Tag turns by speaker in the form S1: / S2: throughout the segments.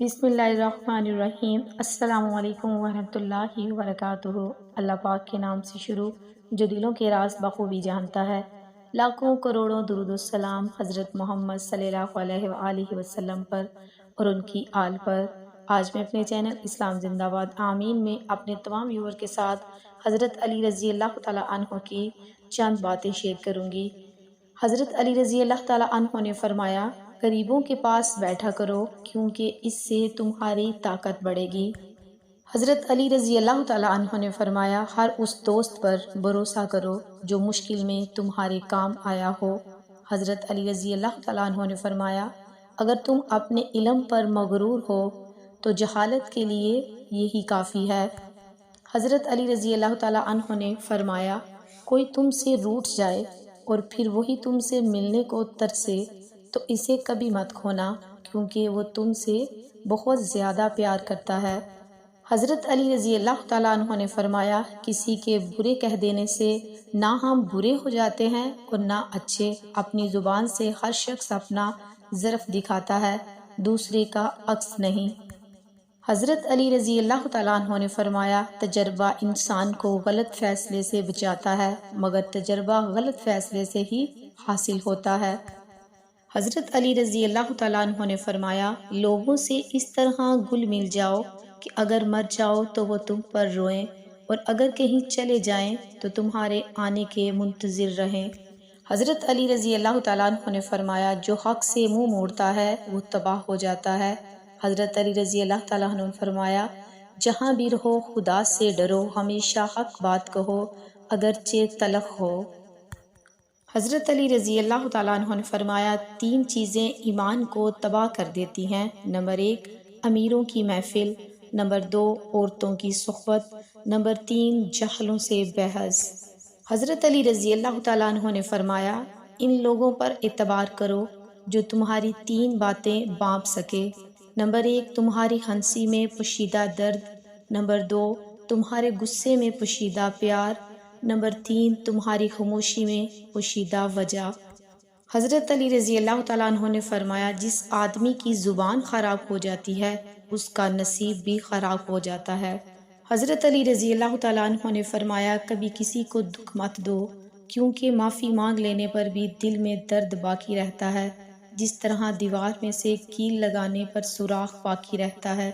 S1: بسم اللہ الرحمن الرحیم۔ السلام علیکم ورحمۃ اللہ وبرکاتہ۔ اللہ پاک کے نام سے شروع جو دلوں کے راز بخوبی جانتا ہے۔ لاکھوں کروڑوں درود السلام حضرت محمد صلی اللہ علیہ وآلہ وسلم پر اور ان کی آل پر۔ آج میں اپنے چینل اسلام زندہ باد آمین میں اپنے تمام ویور کے ساتھ حضرت علی رضی اللہ تعالیٰ عنہ کی چند باتیں شیئر کروں گی۔ حضرت علی رضی اللہ تعالیٰ عنہ نے فرمایا، غریبوں کے پاس بیٹھا کرو کیونکہ اس سے تمہاری طاقت بڑھے گی۔ حضرت علی رضی اللہ تعالیٰ عنہ نے فرمایا، ہر اس دوست پر بھروسہ کرو جو مشکل میں تمہارے کام آیا ہو۔ حضرت علی رضی اللہ تعالیٰ عنہ نے فرمایا، اگر تم اپنے علم پر مغرور ہو تو جہالت کے لیے یہی کافی ہے۔ حضرت علی رضی اللہ تعالیٰ عنہ نے فرمایا، کوئی تم سے روٹھ جائے اور پھر وہی تم سے ملنے کو ترسے تو اسے کبھی مت کھونا کیونکہ وہ تم سے بہت زیادہ پیار کرتا ہے۔ حضرت علی رضی اللہ تعالیٰ عنہ نے فرمایا، کسی کے برے کہہ دینے سے نہ ہم برے ہو جاتے ہیں اور نہ اچھے۔ اپنی زبان سے ہر شخص اپنا ظرف دکھاتا ہے، دوسرے کا عکس نہیں۔ حضرت علی رضی اللہ تعالیٰ عنہ نے فرمایا، تجربہ انسان کو غلط فیصلے سے بچاتا ہے مگر تجربہ غلط فیصلے سے ہی حاصل ہوتا ہے۔ حضرت علی رضی اللہ تعالیٰ عنہ نے فرمایا، لوگوں سے اس طرح گل مل جاؤ کہ اگر مر جاؤ تو وہ تم پر روئیں اور اگر کہیں چلے جائیں تو تمہارے آنے کے منتظر رہیں۔ حضرت علی رضی اللہ تعالیٰ عنہ نے فرمایا، جو حق سے منہ موڑتا ہے وہ تباہ ہو جاتا ہے۔ حضرت علی رضی اللہ تعالیٰ عنہ نے فرمایا، جہاں بھی رہو خدا سے ڈرو، ہمیشہ حق بات کہو اگرچہ تلخ ہو۔ حضرت علی رضی اللہ تعالیٰ عنہ نے فرمایا، تین چیزیں ایمان کو تباہ کر دیتی ہیں۔ نمبر 1 امیروں کی محفل، نمبر 2 عورتوں کی صحبت، نمبر 3 جہلوں سے بحث۔ حضرت علی رضی اللہ تعالیٰ عنہ نے فرمایا، ان لوگوں پر اعتبار کرو جو تمہاری تین باتیں بانپ سکے۔ نمبر 1 تمہاری ہنسی میں پوشیدہ درد، نمبر 2 تمہارے غصے میں پوشیدہ پیار، نمبر 3 تمہاری خاموشی میں پوشیدہ وجہ۔ حضرت علی رضی اللہ تعالیٰ عنہ نے فرمایا، جس آدمی کی زبان خراب ہو جاتی ہے اس کا نصیب بھی خراب ہو جاتا ہے۔ حضرت علی رضی اللہ تعالیٰ عنہ نے فرمایا، کبھی کسی کو دکھ مت دو کیونکہ معافی مانگ لینے پر بھی دل میں درد باقی رہتا ہے، جس طرح دیوار میں سے کیل لگانے پر سوراخ باقی رہتا ہے۔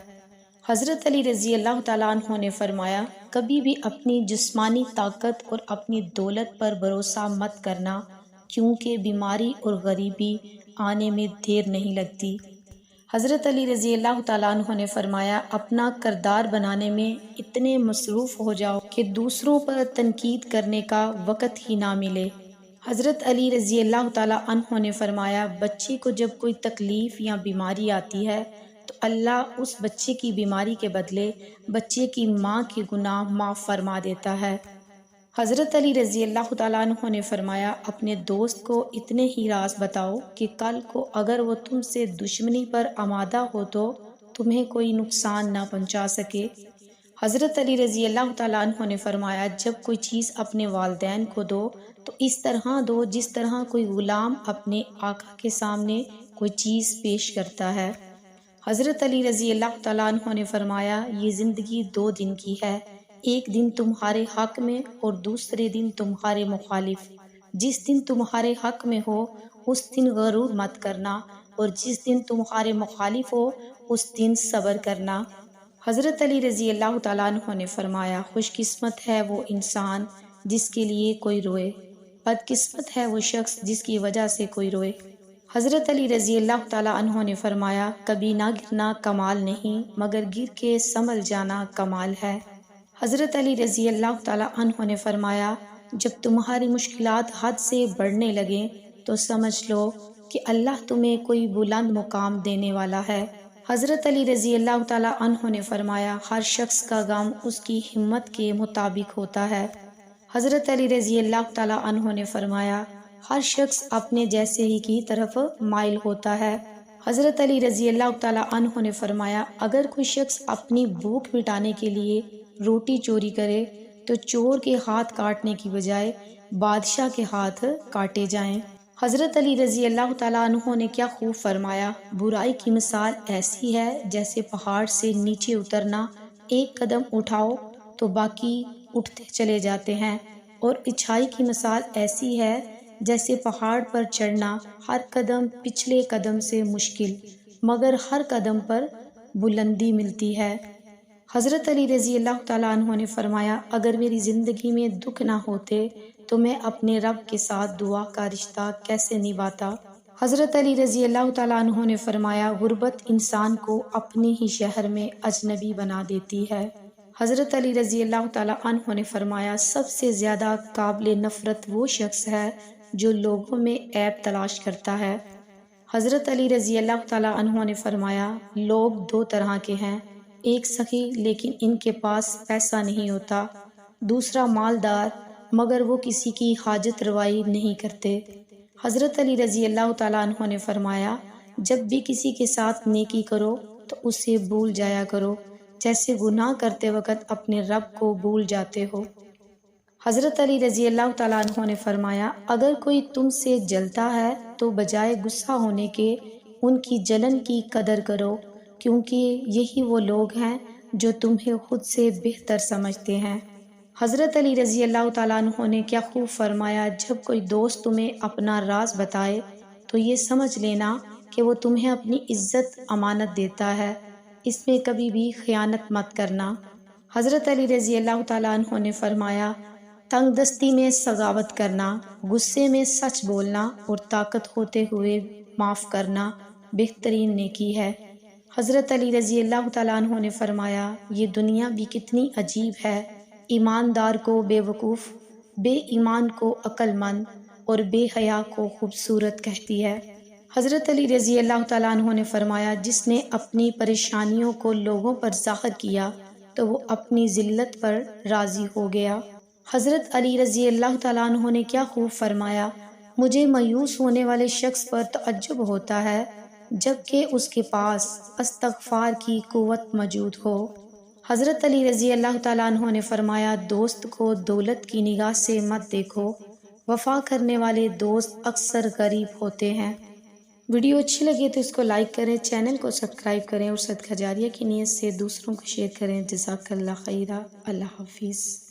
S1: حضرت علی رضی اللہ تعالیٰ عنہ نے فرمایا، کبھی بھی اپنی جسمانی طاقت اور اپنی دولت پر بھروسہ مت کرنا کیونکہ بیماری اور غریبی آنے میں دیر نہیں لگتی۔ حضرت علی رضی اللہ تعالیٰ عنہ نے فرمایا، اپنا کردار بنانے میں اتنے مصروف ہو جاؤ کہ دوسروں پر تنقید کرنے کا وقت ہی نہ ملے۔ حضرت علی رضی اللہ تعالیٰ عنہ نے فرمایا، بچے کو جب کوئی تکلیف یا بیماری آتی ہے تو اللہ اس بچے کی بیماری کے بدلے بچے کی ماں کے گناہ معاف فرما دیتا ہے۔ حضرت علی رضی اللہ تعالیٰ عنہ نے فرمایا، اپنے دوست کو اتنے ہی راز بتاؤ کہ کل کو اگر وہ تم سے دشمنی پر آمادہ ہو تو تمہیں کوئی نقصان نہ پہنچا سکے۔ حضرت علی رضی اللہ تعالیٰ عنہ نے فرمایا، جب کوئی چیز اپنے والدین کو دو تو اس طرح دو جس طرح کوئی غلام اپنے آقا کے سامنے کوئی چیز پیش کرتا ہے۔ حضرت علی رضی اللہ تعالیٰ عنہ نے فرمایا، یہ زندگی 2 دن کی ہے، ایک دن تمہارے حق میں اور دوسرے دن تمہارے مخالف۔ جس دن تمہارے حق میں ہو اس دن غرور مت کرنا اور جس دن تمہارے مخالف ہو اس دن صبر کرنا۔ حضرت علی رضی اللہ تعالیٰ عنہ نے فرمایا، خوش قسمت ہے وہ انسان جس کے لیے کوئی روئے، بد قسمت ہے وہ شخص جس کی وجہ سے کوئی روئے۔ حضرت علی رضی اللہ تعالیٰ عنہ نے فرمایا، کبھی نہ گرنا کمال نہیں مگر گر کے سنبھل جانا کمال ہے۔ حضرت علی رضی اللہ تعالیٰ عنہ نے فرمایا، جب تمہاری مشکلات حد سے بڑھنے لگیں تو سمجھ لو کہ اللہ تمہیں کوئی بلند مقام دینے والا ہے۔ حضرت علی رضی اللہ تعالیٰ عنہ نے فرمایا، ہر شخص کا غم اس کی ہمت کے مطابق ہوتا ہے۔ حضرت علی رضی اللہ تعالیٰ عنہ نے فرمایا، ہر شخص اپنے جیسے ہی کی طرف مائل ہوتا ہے۔ حضرت علی رضی اللہ تعالیٰ عنہ نے فرمایا، اگر کوئی شخص اپنی بھوک مٹانے کے لیے روٹی چوری کرے تو چور کے ہاتھ کاٹنے کی بجائے بادشاہ کے ہاتھ کاٹے جائیں۔ حضرت علی رضی اللہ تعالیٰ عنہ نے کیا خوب فرمایا، برائی کی مثال ایسی ہے جیسے پہاڑ سے نیچے اترنا، ایک قدم اٹھاؤ تو باقی اٹھتے چلے جاتے ہیں، اور اچھائی کی مثال ایسی ہے جیسے پہاڑ پر چڑھنا، ہر قدم پچھلے قدم سے مشکل مگر ہر قدم پر بلندی ملتی ہے۔ حضرت علی رضی اللہ تعالیٰ عنہ نے فرمایا، اگر میری زندگی میں دکھ نہ ہوتے تو میں اپنے رب کے ساتھ دعا کا رشتہ کیسے نبھاتا۔ حضرت علی رضی اللہ تعالیٰ عنہ نے فرمایا، غربت انسان کو اپنے ہی شہر میں اجنبی بنا دیتی ہے۔ حضرت علی رضی اللہ تعالیٰ عنہ نے فرمایا، سب سے زیادہ قابل نفرت وہ شخص ہے جو لوگوں میں عیب تلاش کرتا ہے۔ حضرت علی رضی اللہ تعالیٰ عنہ نے فرمایا، لوگ دو طرح کے ہیں، ایک سخی لیکن ان کے پاس پیسہ نہیں ہوتا، دوسرا مالدار مگر وہ کسی کی حاجت روائی نہیں کرتے۔ حضرت علی رضی اللہ تعالیٰ عنہ نے فرمایا، جب بھی کسی کے ساتھ نیکی کرو تو اسے بھول جایا کرو، جیسے گناہ کرتے وقت اپنے رب کو بھول جاتے ہو۔ حضرت علی رضی اللہ تعالیٰ عنہ نے فرمایا، اگر کوئی تم سے جلتا ہے تو بجائے غصہ ہونے کے ان کی جلن کی قدر کرو، کیونکہ یہی وہ لوگ ہیں جو تمہیں خود سے بہتر سمجھتے ہیں۔ حضرت علی رضی اللہ تعالیٰ عنہ نے کیا خوب فرمایا، جب کوئی دوست تمہیں اپنا راز بتائے تو یہ سمجھ لینا کہ وہ تمہیں اپنی عزت امانت دیتا ہے، اس میں کبھی بھی خیانت مت کرنا۔ حضرت علی رضی اللہ تعالیٰ عنہ نے فرمایا، تنگ دستی میں سخاوت کرنا، غصے میں سچ بولنا اور طاقت ہوتے ہوئے معاف کرنا بہترین نیکی ہے۔ حضرت علی رضی اللہ تعالیٰ عنہ نے فرمایا، یہ دنیا بھی کتنی عجیب ہے، ایماندار کو بے وقوف، بے ایمان کو عقل مند اور بے حیا کو خوبصورت کہتی ہے۔ حضرت علی رضی اللہ تعالیٰ عنہ نے فرمایا، جس نے اپنی پریشانیوں کو لوگوں پر ظاہر کیا تو وہ اپنی ذلت پر راضی ہو گیا۔ حضرت علی رضی اللہ تعالیٰ عنہ نے کیا خوب فرمایا، مجھے مایوس ہونے والے شخص پر تعجب ہوتا ہے جبکہ اس کے پاس استغفار کی قوت موجود ہو۔ حضرت علی رضی اللہ تعالیٰ عنہ نے فرمایا، دوست کو دولت کی نگاہ سے مت دیکھو، وفا کرنے والے دوست اکثر غریب ہوتے ہیں۔ ویڈیو اچھی لگے تو اس کو لائک کریں، چینل کو سبسکرائب کریں اور صدقہ جاریہ کی نیت سے دوسروں کو شیئر کریں۔ جزاک اللہ خیرہ۔ اللہ حافظ۔